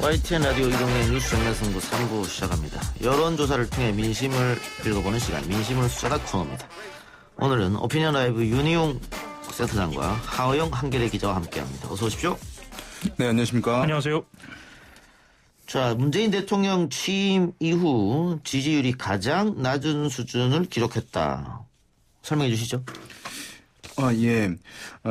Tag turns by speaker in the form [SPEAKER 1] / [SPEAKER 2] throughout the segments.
[SPEAKER 1] YTN 라디오 이동의 뉴스 정면승부 3부 시작합니다. 여론조사를 통해 민심을 읽어보는 시간, 민심을 숫자다 코너입니다. 오늘은 오피니언 라이브 윤희용 센터장과 하호영 한겨레 기자와 함께합니다. 어서 오십시오.
[SPEAKER 2] 네, 안녕하십니까.
[SPEAKER 3] 안녕하세요.
[SPEAKER 1] 자, 문재인 대통령 취임 이후 지지율이 가장 낮은 수준을 기록했다. 설명해 주시죠.
[SPEAKER 2] 예.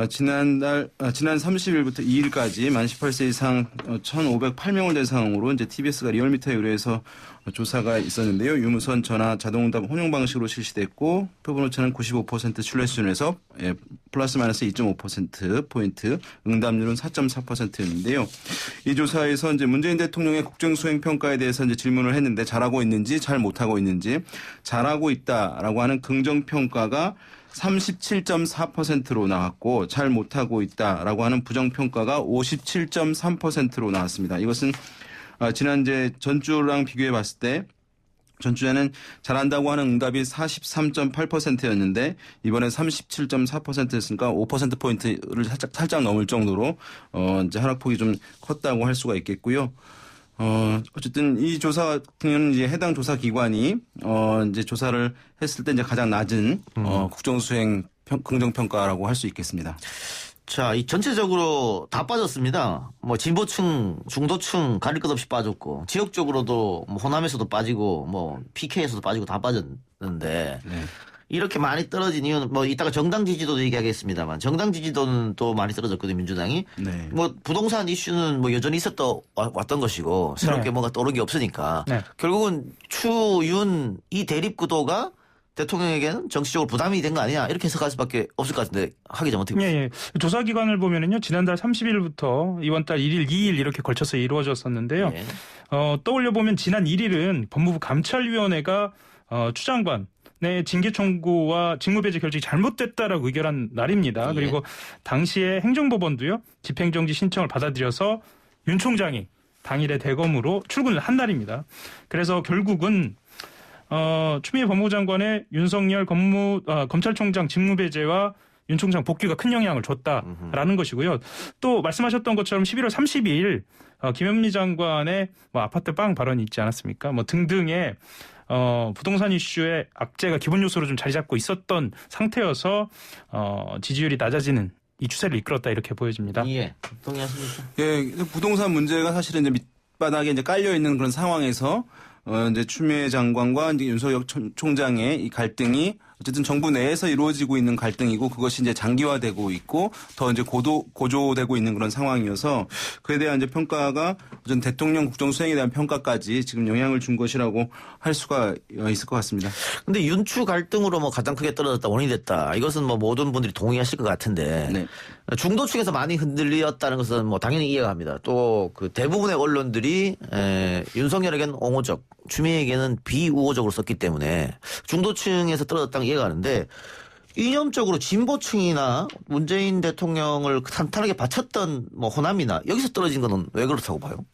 [SPEAKER 2] 지난 30일부터 2일까지 만 18세 이상 1,508명을 대상으로 이제 TBS가 리얼미터에 의뢰해서 조사가 있었는데요. 유무선 전화 자동응답 혼용 방식으로 실시됐고 표본 오차는 95% 신뢰 수준에서 플러스 마이너스 2.5% 포인트, 응답률은 4.4%였는데요. 이 조사에서 이제 문재인 대통령의 국정 수행 평가에 대해서 이제 질문을 했는데 잘하고 있는지, 잘 못하고 있는지, 잘하고 있다라고 하는 긍정 평가가 37.4%로 나왔고 잘 못하고 있다라고 하는 부정평가가 57.3%로 나왔습니다. 이것은 지난 이제 전주랑 비교해 봤을 때 전주에는 잘한다고 하는 응답이 43.8%였는데 이번엔 37.4%였으니까 5%포인트를 살짝 넘을 정도로 이제 하락폭이 좀 컸다고 할 수가 있겠고요. 어쨌든 이 조사 같은 경우는 이제 해당 조사 기관이 이제 조사를 했을 때 이제 가장 낮은 국정수행 긍정평가라고 할 수 있겠습니다.
[SPEAKER 1] 자, 이 전체적으로 다 빠졌습니다. 뭐 진보층, 중도층 가릴 것 없이 빠졌고 지역적으로도 뭐 호남에서도 빠지고 뭐 PK에서도 빠지고 다 빠졌는데 네. 이렇게 많이 떨어진 이유는 뭐 이따가 정당 지지도도 얘기하겠습니다만 정당 지지도는 또 많이 떨어졌거든요, 민주당이. 네. 뭐 부동산 이슈는 뭐 여전히 왔던 것이고 새롭게 네. 뭔가 떠오른 게 없으니까 네. 결국은 추윤 이 대립 구도가 대통령에게는 정치적으로 부담이 된 거 아니냐 이렇게 해석할 수밖에 없을 것 같은데 하기 전 어떻게 보세요? 예.
[SPEAKER 3] 조사 기간을 보면은요 지난달 30일부터 이번 달 1일, 2일 이렇게 걸쳐서 이루어졌었는데요. 예. 떠올려 보면 지난 1일은 법무부 감찰위원회가 추 장관의 징계 청구와 직무배제 결정이 잘못됐다라고 의결한 날입니다. 예. 그리고 당시에 행정법원도요 집행정지 신청을 받아들여서 윤 총장이 당일에 대검으로 출근을 한 날입니다. 그래서 결국은 추미애 법무부 장관의 윤석열 검찰총장 직무배제와 윤 총장 복귀가 큰 영향을 줬다라는 것이고요. 또 말씀하셨던 것처럼 11월 30일 김현미 장관의 뭐 아파트 빵 발언이 있지 않았습니까? 뭐 등등의 부동산 이슈의 악재가 기본 요소로 좀 자리 잡고 있었던 상태여서 지지율이 낮아지는 이 추세를 이끌었다 이렇게 보여집니다.
[SPEAKER 1] 예, 동의하십니까?
[SPEAKER 2] 예, 부동산 문제가 사실은 이제 밑바닥에 이제 깔려 있는 그런 상황에서 이제 추미애 장관과 이제 윤석열 총장의 이 갈등이 어쨌든 정부 내에서 이루어지고 있는 갈등이고 그것이 이제 장기화되고 있고 더 이제 고조되고 있는 그런 상황이어서 그에 대한 이제 평가가 어쨌든 대통령 국정 수행에 대한 평가까지 지금 영향을 준 것이라고 할 수가 있을 것 같습니다.
[SPEAKER 1] 근데 윤추 갈등으로 뭐 가장 크게 떨어졌다, 원인이 됐다. 이것은 뭐 모든 분들이 동의하실 것 같은데 네. 중도층에서 많이 흔들렸다는 것은 뭐 당연히 이해가 갑니다. 또 그 대부분의 언론들이 윤석열에게는 옹호적, 추미애에게는 비우호적으로 썼기 때문에 중도층에서 떨어졌다는 이해가 가는데 이념적으로 진보층이나 문재인 대통령을 탄탄하게 바쳤던 뭐 호남이나 여기서 떨어진 건 왜 그렇다고 봐요?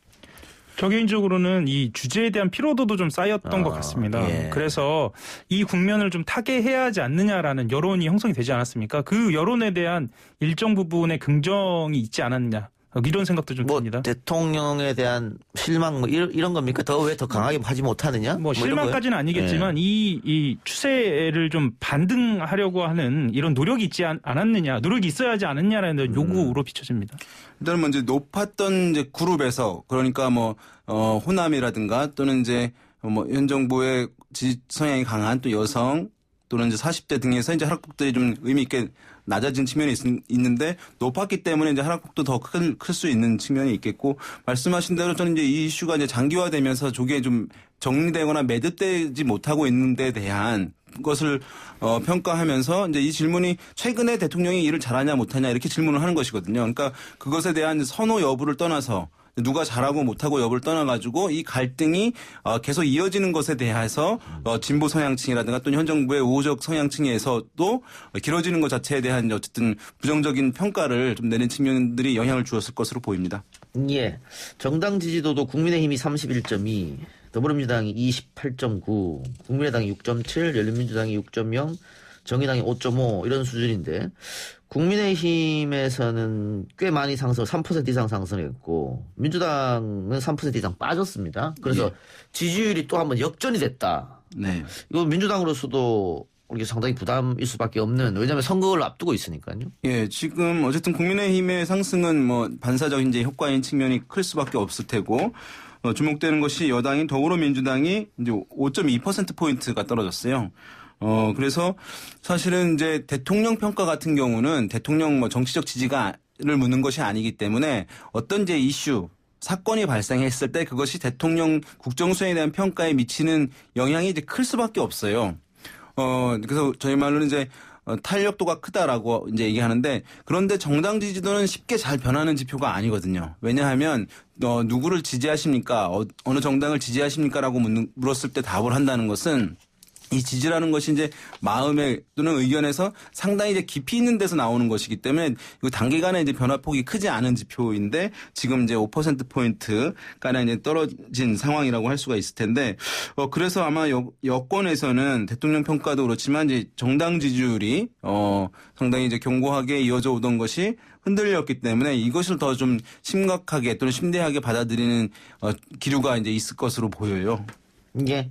[SPEAKER 3] 저 개인적으로는 이 주제에 대한 피로도도 좀 쌓였던 것 같습니다. 예. 그래서 이 국면을 좀 타개해야 하지 않느냐라는 여론이 형성이 되지 않았습니까? 그 여론에 대한 일정 부분의 긍정이 있지 않았느냐. 이런 생각도 좀 듭니다.
[SPEAKER 1] 대통령에 대한 실망 뭐 이런 겁니까? 왜 더 강하게 하지 못하느냐?
[SPEAKER 3] 뭐 실망까지는 아니겠지만 네. 이 추세를 좀 반등하려고 하는 이런 노력이 있지 않았느냐, 노력이 있어야 하지 않느냐라는 요구로 비춰집니다.
[SPEAKER 2] 일단은 먼저 높았던 이제 그룹에서 그러니까 뭐 호남이라든가 또는 이제 뭐 현 정부의 지지 성향이 강한 또 여성 또는 이제 40대 등에서 이제 하락폭들이 좀 의미 있게 낮아진 측면이 있는데 높았기 때문에 이제 하락폭도 더 클 수 있는 측면이 있겠고 말씀하신 대로 저는 이제 이 이슈가 이제 장기화되면서 조기에 좀 정리되거나 매듭되지 못하고 있는 데 대한 것을 평가하면서 이제 이 질문이 최근에 대통령이 일을 잘하냐 못하냐 이렇게 질문을 하는 것이거든요. 그러니까 그것에 대한 선호 여부를 떠나서 누가 잘하고 못하고 여부를 떠나가지고 이 갈등이 계속 이어지는 것에 대해서 진보 성향층이라든가 또는 현 정부의 우호적 성향층에서도 길어지는 것 자체에 대한 어쨌든 부정적인 평가를 좀 내는 측면들이 영향을 주었을 것으로 보입니다.
[SPEAKER 1] 예. 정당 지지도도 국민의힘이 31.2, 더불어민주당이 28.9, 국민의당이 6.7, 열린민주당이 6.0, 정의당이 5.5 이런 수준인데 국민의힘에서는 꽤 많이 3% 이상 상승했고 민주당은 3% 이상 빠졌습니다. 그래서 지지율이 또 한번 역전이 됐다.
[SPEAKER 2] 네.
[SPEAKER 1] 이거 민주당으로서도 이게 상당히 부담일 수밖에 없는, 왜냐하면 선거를 앞두고 있으니까요.
[SPEAKER 2] 예, 지금 어쨌든 국민의힘의 상승은 뭐 반사적인 이제 효과인 측면이 클 수밖에 없을 테고 주목되는 것이 여당인 더불어민주당이 이제 5.2%포인트가 떨어졌어요. 그래서 사실은 이제 대통령 평가 같은 경우는 대통령 뭐 정치적 지지가를 묻는 것이 아니기 때문에 어떤 이제 이슈, 사건이 발생했을 때 그것이 대통령 국정수행에 대한 평가에 미치는 영향이 이제 클 수밖에 없어요. 그래서 저희 말로는 이제 탄력도가 크다라고 이제 얘기하는데, 그런데 정당 지지도는 쉽게 잘 변하는 지표가 아니거든요. 왜냐하면 누구를 지지하십니까? 어느 정당을 지지하십니까라고 물었을 때 답을 한다는 것은 이 지지라는 것이 이제 마음에 또는 의견에서 상당히 이제 깊이 있는 데서 나오는 것이기 때문에 이거 단기간에 이제 변화폭이 크지 않은 지표인데 지금 이제 5% 가량 이제 떨어진 상황이라고 할 수가 있을 텐데 그래서 아마 여권에서는 대통령 평가도 그렇지만 이제 정당 지지율이 상당히 이제 견고하게 이어져 오던 것이 흔들렸기 때문에 이것을 더 좀 심각하게 또는 심대하게 받아들이는 기류가 이제 있을 것으로 보여요.
[SPEAKER 1] 예.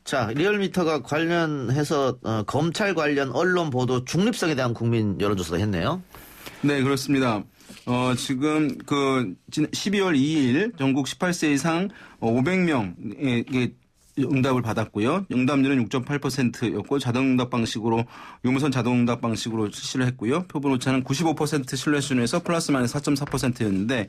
[SPEAKER 1] 자, 리얼미터가 관련해서 검찰 관련 언론 보도 중립성에 대한 국민 여론조사도 했네요.
[SPEAKER 2] 네, 그렇습니다. 지금 12월 2일 전국 18세 이상 500명에게 응답을 받았고요. 응답률은 6.8%였고 자동응답 방식으로 유무선 자동응답 방식으로 실시를 했고요. 표본 오차는 95% 신뢰 수준에서 플러스 마이너스 4.4%였는데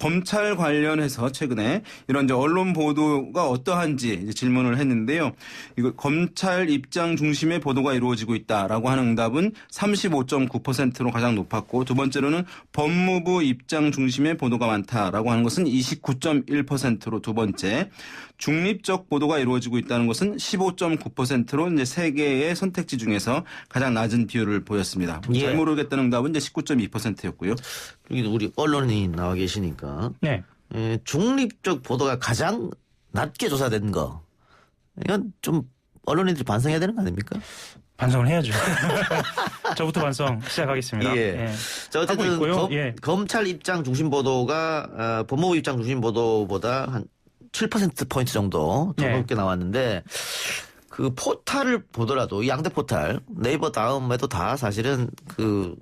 [SPEAKER 2] 검찰 관련해서 최근에 이런 이제 언론 보도가 어떠한지 이제 질문을 했는데요. 이거 검찰 입장 중심의 보도가 이루어지고 있다라고 하는 응답은 35.9%로 가장 높았고 두 번째로는 법무부 입장 중심의 보도가 많다라고 하는 것은 29.1%로 두 번째. 중립적 보도가 이루어지고 있다는 것은 15.9%로 이제 세 개의 선택지 중에서 가장 낮은 비율을 보였습니다.
[SPEAKER 1] 예.
[SPEAKER 2] 잘 모르겠다는 응답은 이제 19.2%였고요.
[SPEAKER 1] 우리 언론이 나와 계시니까
[SPEAKER 3] 네.
[SPEAKER 1] 중립적 보도가 가장 낮게 조사된 거, 이건 좀 언론인들이 반성해야 되는 거 아닙니까?
[SPEAKER 3] 반성을 해야죠. 저부터 반성 시작하겠습니다.
[SPEAKER 1] 예.
[SPEAKER 3] 예.
[SPEAKER 1] 자,
[SPEAKER 3] 하고
[SPEAKER 1] 어쨌든
[SPEAKER 3] 있고요. 예.
[SPEAKER 1] 검찰 입장 중심 보도가 법무부 입장 중심 보도보다 한 7%포인트 정도 더
[SPEAKER 3] 네.
[SPEAKER 1] 높게 나왔는데 그 포탈을 보더라도 이 양대 포탈 네이버 다음에도 다 사실은 그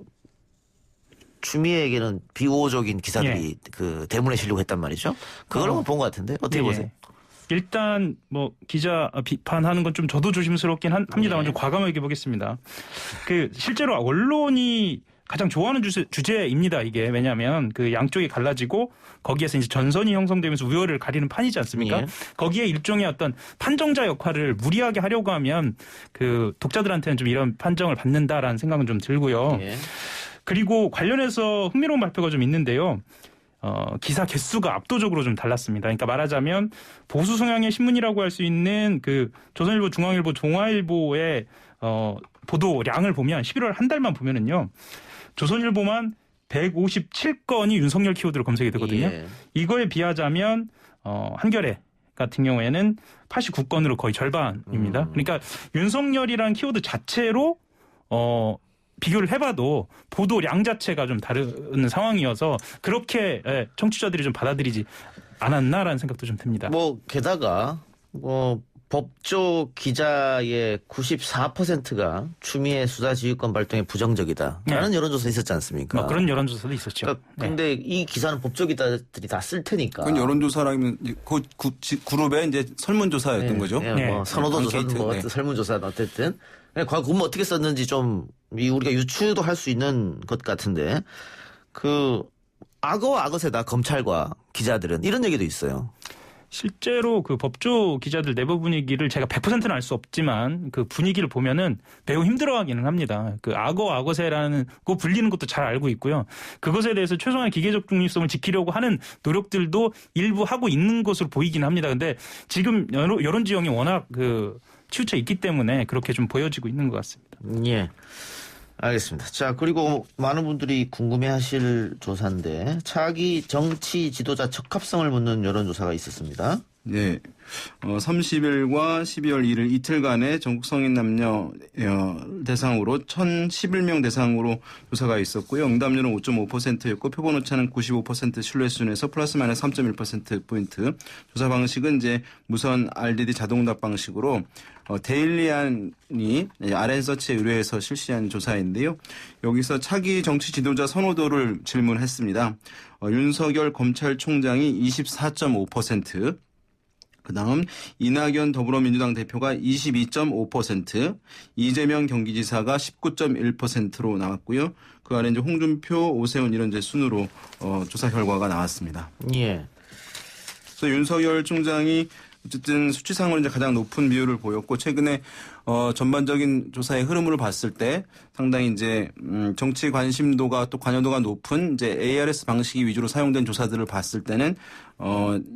[SPEAKER 1] 추미애에게는 비호적인 기사들이 그 대문에 실리고 했단 말이죠. 그걸 한번 본 것 같은데 어떻게
[SPEAKER 3] 예.
[SPEAKER 1] 보세요?
[SPEAKER 3] 일단 뭐 기자 비판하는 건 좀 저도 조심스럽긴 합니다만
[SPEAKER 1] 예.
[SPEAKER 3] 좀 과감하게 보겠습니다. 그 실제로 언론이 가장 좋아하는 주제입니다. 이게 왜냐하면 그 양쪽이 갈라지고 거기에서 이제 전선이 형성되면서 우열을 가리는 판이지 않습니까?
[SPEAKER 1] 예.
[SPEAKER 3] 거기에 일종의 어떤 판정자 역할을 무리하게 하려고 하면 그 독자들한테는 좀 이런 판정을 받는다라는 생각은 좀 들고요.
[SPEAKER 1] 예.
[SPEAKER 3] 그리고 관련해서 흥미로운 발표가 좀 있는데요. 기사 개수가 압도적으로 좀 달랐습니다. 그러니까 말하자면 보수 성향의 신문이라고 할 수 있는 그 조선일보, 중앙일보, 동아일보의 보도량을 보면 11월 한 달만 보면은요. 조선일보만 157건이 윤석열 키워드로 검색이 되거든요.
[SPEAKER 1] 예.
[SPEAKER 3] 이거에 비하자면 한겨레 같은 경우에는 89건으로 거의 절반입니다. 그러니까 윤석열이라는 키워드 자체로 비교를 해봐도 보도량 자체가 좀 다른 상황이어서 그렇게 청취자들이 좀 받아들이지 않았나라는 생각도 좀 듭니다.
[SPEAKER 1] 뭐 게다가 법조 기자의 94%가 추미애 수사지휘권 발동에 부정적이다. 라는 여론조사 있었지 않습니까?
[SPEAKER 3] 뭐 그런 여론조사도 있었죠.
[SPEAKER 1] 그러니까 근데 이 기사는 법조 기자들이 다 쓸 테니까.
[SPEAKER 2] 그건 여론조사라면 그 그룹의 이제 설문조사였던 거죠.
[SPEAKER 1] 네, 뭐 선호도 조사든
[SPEAKER 2] 앙케이트,
[SPEAKER 1] 뭐
[SPEAKER 2] 네.
[SPEAKER 1] 설문조사든 어쨌든 그럼 어떻게 썼는지 좀 우리가 유추도 할 수 있는 것 같은데 그 악어와 악어새다 검찰과 기자들은 이런 얘기도 있어요.
[SPEAKER 3] 실제로 그 법조 기자들 내부 분위기를 제가 100%는 알 수 없지만 그 분위기를 보면은 매우 힘들어하기는 합니다. 그 악어새라는 거 불리는 것도 잘 알고 있고요. 그것에 대해서 최소한의 기계적 중립성을 지키려고 하는 노력들도 일부 하고 있는 것으로 보이긴 합니다. 근데 지금 여론 지형이 워낙 그 치우쳐 있기 때문에 그렇게 좀 보여지고 있는 것 같습니다.
[SPEAKER 1] 예. 알겠습니다. 자, 그리고 많은 분들이 궁금해하실 조사인데 차기 정치 지도자 적합성을 묻는 여론조사가 있었습니다.
[SPEAKER 2] 네. 30일과 12월 1일 이틀간의 전국 성인 남녀 대상으로 1,011명 대상으로 조사가 있었고요. 응답률은 5.5%였고 표본 오차는 95% 신뢰 수준에서 플러스 마이너스 3.1%포인트. 조사 방식은 이제 무선 RDD 자동답 방식으로 데일리안이 RN서치에 의뢰해서 실시한 조사인데요. 여기서 차기 정치 지도자 선호도를 질문했습니다. 윤석열 검찰총장이 24.5%, 그다음 이낙연 더불어민주당 대표가 22.5%, 이재명 경기지사가 19.1%로 나왔고요. 그 안에 이제 홍준표, 오세훈 이런 이제 순으로 조사 결과가 나왔습니다.
[SPEAKER 1] 예.
[SPEAKER 2] 그래서 윤석열 총장이 어쨌든 수치상으로 이제 가장 높은 비율을 보였고 최근에 전반적인 조사의 흐름을 봤을 때 상당히 이제 정치 관심도가 또 관여도가 높은 이제 ARS 방식이 위주로 사용된 조사들을 봤을 때는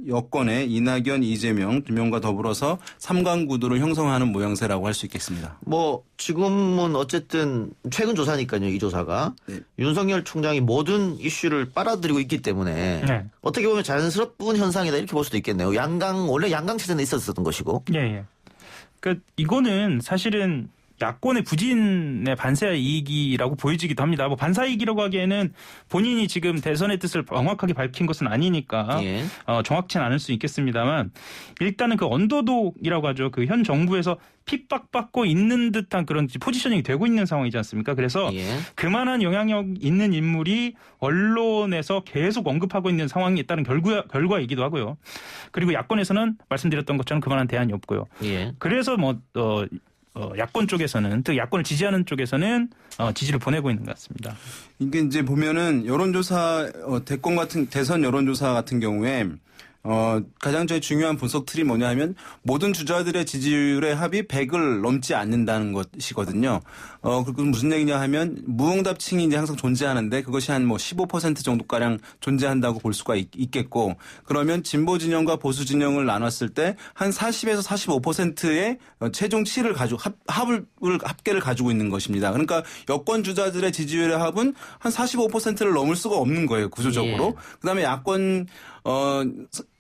[SPEAKER 2] 여권의 이낙연, 이재명 두 명과 더불어서 3강 구도를 형성하는 모양새라고 할 수 있겠습니다.
[SPEAKER 1] 뭐 지금은 어쨌든 최근 조사니까요. 이 조사가
[SPEAKER 2] 네.
[SPEAKER 1] 윤석열 총장이 모든 이슈를 빨아들이고 있기 때문에
[SPEAKER 3] 네.
[SPEAKER 1] 어떻게 보면 자연스러운 현상이다 이렇게 볼 수도 있겠네요. 원래 양강 체제는 있었던 것이고.
[SPEAKER 3] 예, 예. 그러니까 이거는 사실은 야권의 부진의 반사이익이라고 보여지기도 합니다. 뭐 반사이익이라고 하기에는 본인이 지금 대선의 뜻을 명확하게 밝힌 것은 아니니까
[SPEAKER 1] 예.
[SPEAKER 3] 정확치는 않을 수 있겠습니다만 일단은 그 언더독이라고 하죠. 그 현 정부에서 핍박받고 있는 듯한 그런 포지셔닝이 되고 있는 상황이지 않습니까? 그래서
[SPEAKER 1] 예.
[SPEAKER 3] 그만한 영향력 있는 인물이 언론에서 계속 언급하고 있는 상황에 따른 결과이기도 하고요. 그리고 야권에서는 말씀드렸던 것처럼 그만한 대안이 없고요.
[SPEAKER 1] 예.
[SPEAKER 3] 그래서 야권 쪽에서는 또 야권을 지지하는 쪽에서는 지지를 보내고 있는 것 같습니다.
[SPEAKER 2] 이게 이제 보면은 여론조사 대선 여론조사 같은 경우에 가장 제일 중요한 분석 틀이 뭐냐 하면 모든 주자들의 지지율의 합이 100을 넘지 않는다는 것이거든요. 그건 무슨 얘기냐 하면 무응답층이 이제 항상 존재하는데 그것이 한 15% 정도가량 존재한다고 볼 수가 있겠고 그러면 진보 진영과 보수 진영을 나눴을 때 한 40에서 45%의 최종 치를 가지고 합계를 가지고 있는 것입니다. 그러니까 여권 주자들의 지지율의 합은 한 45%를 넘을 수가 없는 거예요. 구조적으로.
[SPEAKER 1] 예. 그다음에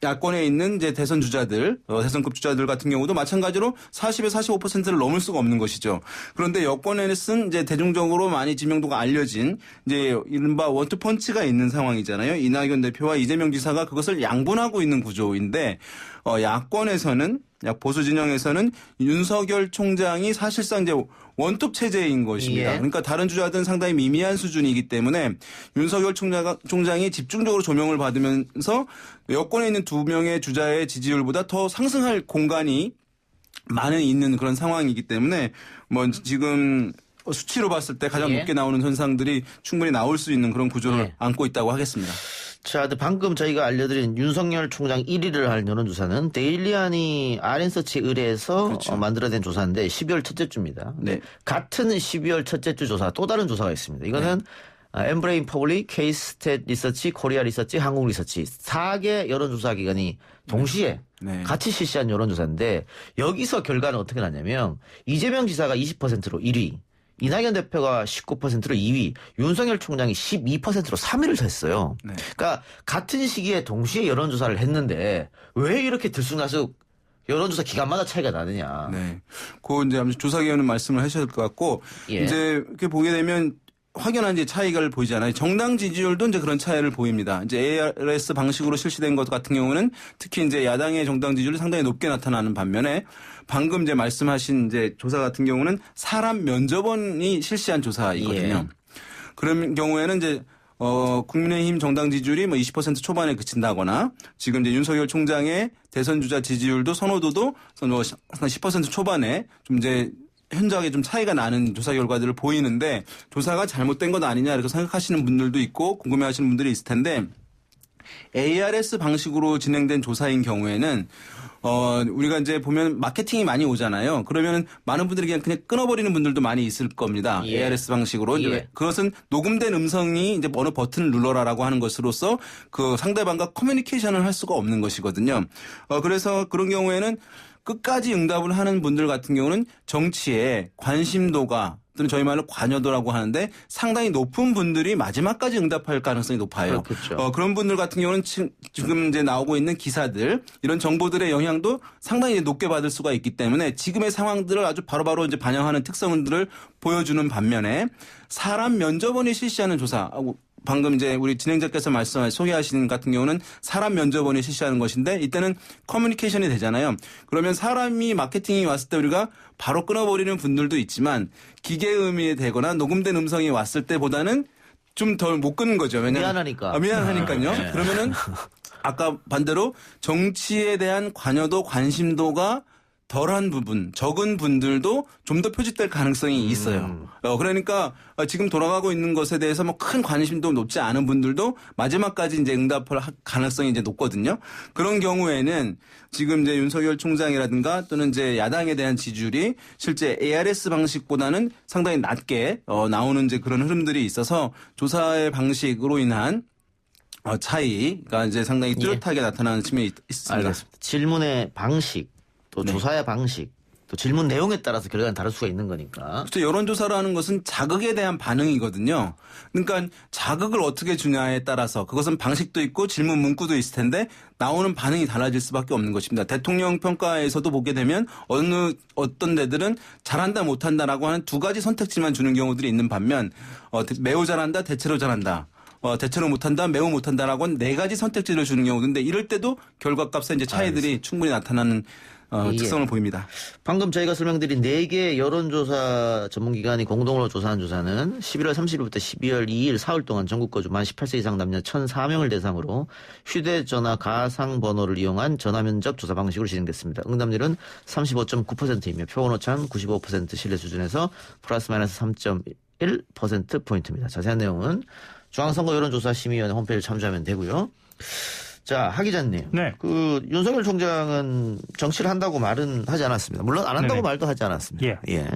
[SPEAKER 2] 야권에 있는 이제 대선 주자들, 대선급 주자들 같은 경우도 마찬가지로 40에서 45%를 넘을 수가 없는 것이죠. 그런데 여권에는 이제 대중적으로 많이 지명도가 알려진 이제 이른바 원투펀치가 있는 상황이잖아요. 이낙연 대표와 이재명 지사가 그것을 양분하고 있는 구조인데 야권에서는 보수 진영에서는 윤석열 총장이 사실상 이제 원톱 체제인 것입니다.
[SPEAKER 1] 예.
[SPEAKER 2] 그러니까 다른 주자들은 상당히 미미한 수준이기 때문에 윤석열 총장이 집중적으로 조명을 받으면서 여권에 있는 두 명의 주자의 지지율보다 더 상승할 공간이 많이 있는 그런 상황이기 때문에 지금 수치로 봤을 때 가장
[SPEAKER 1] 예.
[SPEAKER 2] 높게 나오는 현상들이 충분히 나올 수 있는 그런 구조를
[SPEAKER 1] 예.
[SPEAKER 2] 안고 있다고 하겠습니다.
[SPEAKER 1] 자, 근데 방금 저희가 알려드린 윤석열 총장 1위를 할 여론조사는 데일리안이 RN서치에 의뢰해서
[SPEAKER 2] 그렇죠.
[SPEAKER 1] 만들어낸 조사인데 12월 첫째 주입니다.
[SPEAKER 2] 네.
[SPEAKER 1] 같은 12월 첫째 주 조사 또 다른 조사가 있습니다. 이거는 엠브레인 퍼블릭, K-스탯 리서치, 코리아 리서치, 한국 리서치 4개 여론조사 기관이 동시에
[SPEAKER 2] 네.
[SPEAKER 1] 같이 실시한 여론조사인데 여기서 결과는 어떻게 나냐면 이재명 지사가 20%로 1위, 이낙연 대표가 19%로 2위, 윤석열 총장이 12%로 3위를 했어요.
[SPEAKER 2] 네.
[SPEAKER 1] 그러니까 같은 시기에 동시에 여론조사를 했는데 왜 이렇게 들쑥날쑥 여론조사 기간마다 차이가 나느냐.
[SPEAKER 2] 네. 이제 아무튼 조사기관은 말씀을 하셔야 될 것 같고
[SPEAKER 1] 예.
[SPEAKER 2] 이제 이렇게 보게 되면 확연한 이제 차이를 보이잖아요. 정당 지지율도 이제 그런 차이를 보입니다. 이제 ARS 방식으로 실시된 것 같은 경우는 특히 이제 야당의 정당 지지율이 상당히 높게 나타나는 반면에 방금 이제 말씀하신 이제 조사 같은 경우는 사람 면접원이 실시한 조사이거든요.
[SPEAKER 1] 예.
[SPEAKER 2] 그런 경우에는 이제 국민의힘 정당 지지율이 20% 초반에 그친다거나 지금 이제 윤석열 총장의 대선 주자 지지율도 선호도도 10% 초반에 좀 이제 현저하게 좀 차이가 나는 조사 결과들을 보이는데 조사가 잘못된 것 아니냐 이렇게 생각하시는 분들도 있고 궁금해하시는 분들이 있을 텐데 ARS 방식으로 진행된 조사인 경우에는 우리가 이제 보면 마케팅이 많이 오잖아요. 그러면 많은 분들이 그냥 끊어버리는 분들도 많이 있을 겁니다.
[SPEAKER 1] 예.
[SPEAKER 2] ARS 방식으로.
[SPEAKER 1] 예.
[SPEAKER 2] 그것은 녹음된 음성이 이제 어느 버튼을 눌러라라고 하는 것으로서 그 상대방과 커뮤니케이션을 할 수가 없는 것이거든요. 그래서 그런 경우에는 끝까지 응답을 하는 분들 같은 경우는 정치에 관심도가 또는 저희 말로 관여도라고 하는데 상당히 높은 분들이 마지막까지 응답할 가능성이 높아요.
[SPEAKER 1] 그렇겠죠.
[SPEAKER 2] 그런 분들 같은 경우는 지금 이제 나오고 있는 기사들 이런 정보들의 영향도 상당히 이제 높게 받을 수가 있기 때문에 지금의 상황들을 아주 바로바로 이제 반영하는 특성들을 보여주는 반면에 사람 면접원이 실시하는 조사 방금 이제 우리 진행자께서 소개하신 같은 경우는 사람 면접원이 실시하는 것인데 이때는 커뮤니케이션이 되잖아요. 그러면 사람이 마케팅이 왔을 때 우리가 바로 끊어버리는 분들도 있지만 기계음이 되거나 녹음된 음성이 왔을 때보다는 좀 덜 못 끊는 거죠. 왜냐하면 미안하니까요.
[SPEAKER 1] 네.
[SPEAKER 2] 그러면은 아까 반대로 정치에 대한 관여도 관심도가 덜한 부분, 적은 분들도 좀 더 표집될 가능성이 있어요. 그러니까 지금 돌아가고 있는 것에 대해서 뭐 큰 관심도 높지 않은 분들도 마지막까지 이제 응답할 가능성이 이제 높거든요. 그런 경우에는 지금 이제 윤석열 총장이라든가 또는 이제 야당에 대한 지지율이 실제 ARS 방식보다는 상당히 낮게 나오는 이제 그런 흐름들이 있어서 조사의 방식으로 인한 차이가 이제 상당히 뚜렷하게 나타나는 측면이 있습니다.
[SPEAKER 1] 알겠습니다. 질문의 방식, 또 조사의 방식, 또 질문 내용에 따라서 결과는 다를 수가 있는 거니까.
[SPEAKER 2] 그렇죠. 여론조사라는 것은 자극에 대한 반응이거든요. 그러니까 자극을 어떻게 주냐에 따라서 그것은 방식도 있고 질문 문구도 있을 텐데 나오는 반응이 달라질 수밖에 없는 것입니다. 대통령 평가에서도 보게 되면 어떤 데들은 잘한다 못한다라고 하는 두 가지 선택지만 주는 경우들이 있는 반면 매우 잘한다 대체로 잘한다. 대체로 못한다, 매우 못한다라고 한 네 가지 선택지를 주는 경우인데 이럴 때도 결과값에 이제 차이들이 충분히 나타나는 특성을 보입니다.
[SPEAKER 1] 방금 저희가 설명드린 4개 여론조사 전문기관이 공동으로 조사한 조사는 11월 30일부터 12월 2일 사흘 동안 전국 거주 만 18세 이상 남녀 1,004명을 대상으로 휴대전화 가상번호를 이용한 전화면접 조사 방식으로 진행됐습니다. 응답률은 35.9%이며 표본오차는 95% 신뢰 수준에서 플러스 마이너스 3.1%포인트입니다. 자세한 내용은 중앙선거 여론조사심의위원회 홈페이지를 참조하면 되고요. 자, 하 기자님.
[SPEAKER 3] 네.
[SPEAKER 1] 윤석열 총장은 정치를 한다고 말은 하지 않았습니다. 물론 안 한다고
[SPEAKER 3] 네네.
[SPEAKER 1] 말도 하지 않았습니다.
[SPEAKER 3] 예.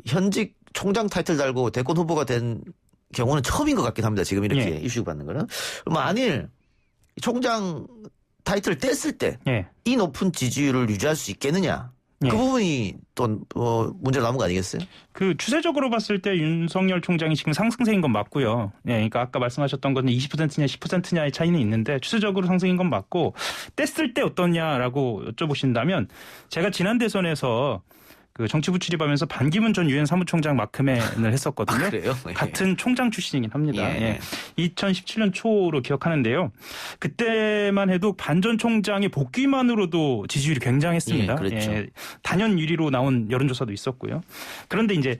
[SPEAKER 1] 현직 총장 타이틀 달고 대권 후보가 된 경우는 처음인 것 같긴 합니다. 지금 이렇게
[SPEAKER 3] 예.
[SPEAKER 1] 이슈 받는 거는. 그럼 만일 총장 타이틀을 뗐을 때 이
[SPEAKER 3] 예.
[SPEAKER 1] 높은 지지율을 유지할 수 있겠느냐.
[SPEAKER 3] 예.
[SPEAKER 1] 그 부분이 또 문제로 남은 거 아니겠어요?
[SPEAKER 3] 추세적으로 봤을 때 윤석열 총장이 지금 상승세인 건 맞고요. 예, 그러니까 아까 말씀하셨던 거는 20%냐 10%냐의 차이는 있는데 추세적으로 상승인 건 맞고 뗐을 때 어떠냐라고 여쭤보신다면 제가 지난 대선에서 정치부 출입하면서 반기문 전 유엔 사무총장 마크맨을 했었거든요.
[SPEAKER 1] 그래요?
[SPEAKER 3] 같은 총장 출신이긴 합니다.
[SPEAKER 1] 예.
[SPEAKER 3] 2017년 초로 기억하는데요. 그때만 해도 반 전 총장의 복귀만으로도 지지율이 굉장했습니다.
[SPEAKER 1] 예, 그렇죠.
[SPEAKER 3] 단연 1위로 나온 여론조사도 있었고요. 그런데 이제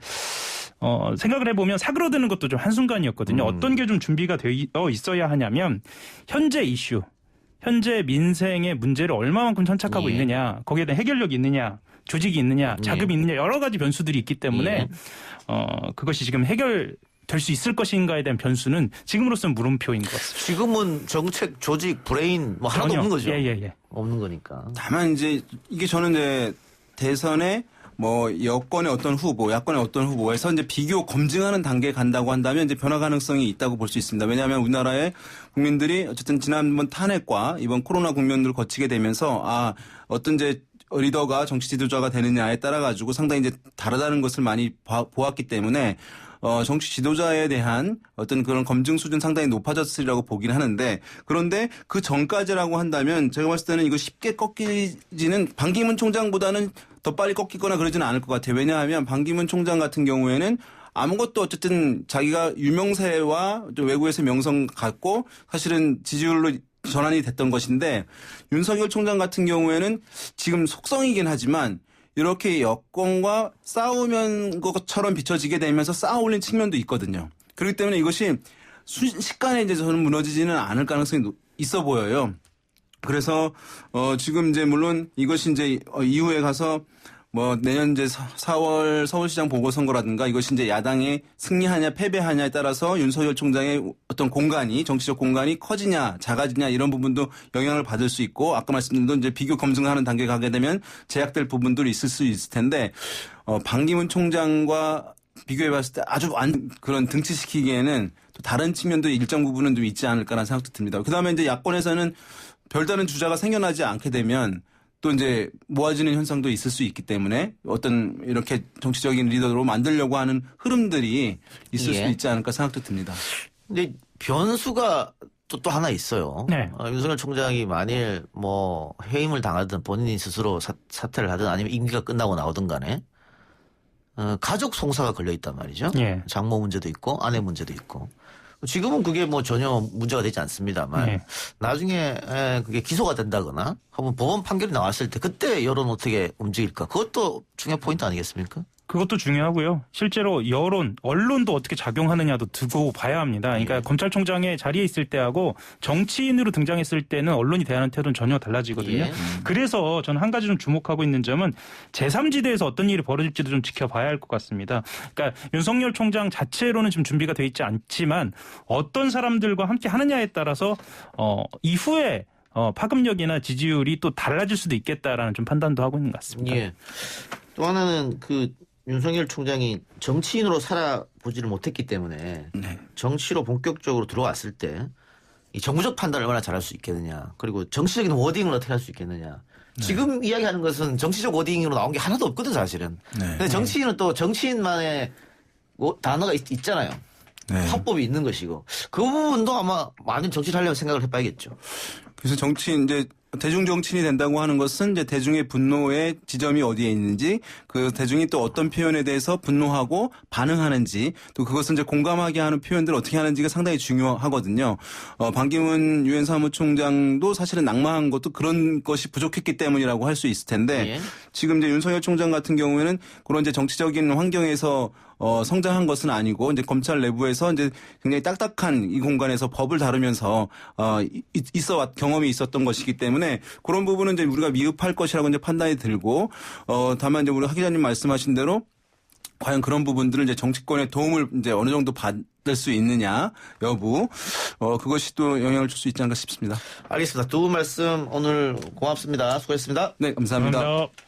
[SPEAKER 3] 생각을 해보면 사그러드는 것도 좀 한순간이었거든요. 어떤 게 좀 준비가 되어 있어야 하냐면 현재 이슈, 현재 민생의 문제를 얼마만큼 천착하고
[SPEAKER 1] 예.
[SPEAKER 3] 있느냐, 거기에 대한 해결력이 있느냐, 조직이 있느냐, 자금이 있느냐 여러 가지 변수들이 있기 때문에 그것이 지금 해결될 수 있을 것인가에 대한 변수는 지금으로서는 물음표인 것 같습니다.
[SPEAKER 1] 지금은 정책, 조직, 브레인 뭐 하나도 없는 거죠.
[SPEAKER 3] 예.
[SPEAKER 1] 없는 거니까.
[SPEAKER 2] 다만 이제 이게 저는 이제 대선에 뭐 여권의 어떤 후보, 야권의 어떤 후보에서 이제 비교 검증하는 단계에 간다고 한다면 이제 변화 가능성이 있다고 볼 수 있습니다. 왜냐하면 우리나라의 국민들이 어쨌든 지난번 탄핵과 이번 코로나 국면을 거치게 되면서 어떤 이제 리더가 정치 지도자가 되느냐에 따라 가지고 상당히 이제 다르다는 것을 많이 보았기 때문에 정치 지도자에 대한 어떤 그런 검증 수준 상당히 높아졌으리라고 보긴 하는데 그런데 그 전까지라고 한다면 제가 봤을 때는 이거 쉽게 꺾이지는 반기문 총장보다는 더 빨리 꺾이거나 그러지는 않을 것 같아요. 왜냐하면 반기문 총장 같은 경우에는 아무것도 어쨌든 자기가 유명세와 외국에서 명성 갖고 사실은 지지율로 전환이 됐던 것인데 윤석열 총장 같은 경우에는 지금 속성이긴 하지만 이렇게 여권과 싸우면 것처럼 비춰지게 되면서 쌓아올린 측면도 있거든요. 그렇기 때문에 이것이 순식간에 이제 저는 무너지지는 않을 가능성이 있어 보여요. 그래서 지금 이제 물론 이것이 이제 이후에 가서 뭐 내년 이제 4월 서울시장 보궐선거라든가 이것이 이제 야당이 승리하냐 패배하냐에 따라서 윤석열 총장의 어떤 공간이 정치적 공간이 커지냐 작아지냐 이런 부분도 영향을 받을 수 있고 아까 말씀드린 건 이제 비교 검증하는 단계에 가게 되면 제약될 부분들이 있을 수 있을 텐데 반기문 총장과 비교해 봤을 때 아주 그런 등치시키기에는 또 다른 측면도 일정 부분은 좀 있지 않을까라는 생각도 듭니다. 그다음에 이제 야권에서는 별다른 주자가 생겨나지 않게 되면 또 이제 모아지는 현상도 있을 수 있기 때문에 어떤 이렇게 정치적인 리더로 만들려고 하는 흐름들이 있을
[SPEAKER 1] 예.
[SPEAKER 2] 수 있지 않을까 생각도 듭니다.
[SPEAKER 1] 근데 변수가 또 하나 있어요.
[SPEAKER 3] 네.
[SPEAKER 1] 윤석열 총장이 만일 뭐 해임을 당하든 본인이 스스로 사퇴를 하든 아니면 임기가 끝나고 나오든 간에 가족 송사가 걸려 있단 말이죠.
[SPEAKER 3] 예.
[SPEAKER 1] 장모 문제도 있고 아내 문제도 있고. 지금은 그게 뭐 전혀 문제가 되지 않습니다만
[SPEAKER 3] 네.
[SPEAKER 1] 나중에 그게 기소가 된다거나 한번 법원 판결이 나왔을 때 그때 여론 어떻게 움직일까? 그것도 중요한 포인트 아니겠습니까?
[SPEAKER 3] 그것도 중요하고요. 실제로 여론, 언론도 어떻게 작용하느냐도 두고 봐야 합니다. 그러니까
[SPEAKER 1] 예.
[SPEAKER 3] 검찰총장의 자리에 있을 때하고 정치인으로 등장했을 때는 언론이 대하는 태도는 전혀 달라지거든요.
[SPEAKER 1] 예.
[SPEAKER 3] 그래서 저는 한 가지 좀 주목하고 있는 점은 제3지대에서 어떤 일이 벌어질지도 좀 지켜봐야 할 것 같습니다. 그러니까 윤석열 총장 자체로는 지금 준비가 돼 있지 않지만 어떤 사람들과 함께 하느냐에 따라서 이후에 파급력이나 지지율이 또 달라질 수도 있겠다라는 좀 판단도 하고 있는 것 같습니다.
[SPEAKER 1] 예. 또 하나는 윤석열 총장이 정치인으로 살아보지를 못했기 때문에
[SPEAKER 2] 네.
[SPEAKER 1] 정치로 본격적으로 들어왔을 때 이 정부적 판단을 얼마나 잘할 수 있겠느냐 그리고 정치적인 워딩을 어떻게 할 수 있겠느냐 지금 이야기하는 것은 정치적 워딩으로 나온 게 하나도 없거든 사실은.
[SPEAKER 2] 네.
[SPEAKER 1] 근데 정치인은 또 정치인만의 단어가 있잖아요.
[SPEAKER 2] 네.
[SPEAKER 1] 화법이 있는 것이고 그 부분도 아마 많은 정치를 하려면 생각을 해봐야겠죠.
[SPEAKER 2] 그래서 정치인 이제 대중 정치인이 된다고 하는 것은 이제 대중의 분노의 지점이 어디에 있는지 그 대중이 또 어떤 표현에 대해서 분노하고 반응하는지 또 그것은 이제 공감하게 하는 표현들을 어떻게 하는지가 상당히 중요하거든요. 반기문 유엔 사무총장도 사실은 낙마한 것도 그런 것이 부족했기 때문이라고 할 수 있을 텐데
[SPEAKER 1] 예.
[SPEAKER 2] 지금 이제 윤석열 총장 같은 경우에는 그런 이제 정치적인 환경에서 성장한 것은 아니고 이제 검찰 내부에서 이제 굉장히 딱딱한 이 공간에서 법을 다루면서 경험이 있었던 것이기 때문에 그런 부분은 이제 우리가 미흡할 것이라고 이제 판단이 들고 다만 이제 우리 하 기자님 말씀하신 대로 과연 그런 부분들을 이제 정치권의 도움을 이제 어느 정도 받을 수 있느냐 여부 그것이 또 영향을 줄 수 있지 않을까 싶습니다.
[SPEAKER 1] 알겠습니다. 두 분 말씀 오늘 고맙습니다. 수고했습니다.
[SPEAKER 2] 네, 감사합니다.
[SPEAKER 3] 감사합니다.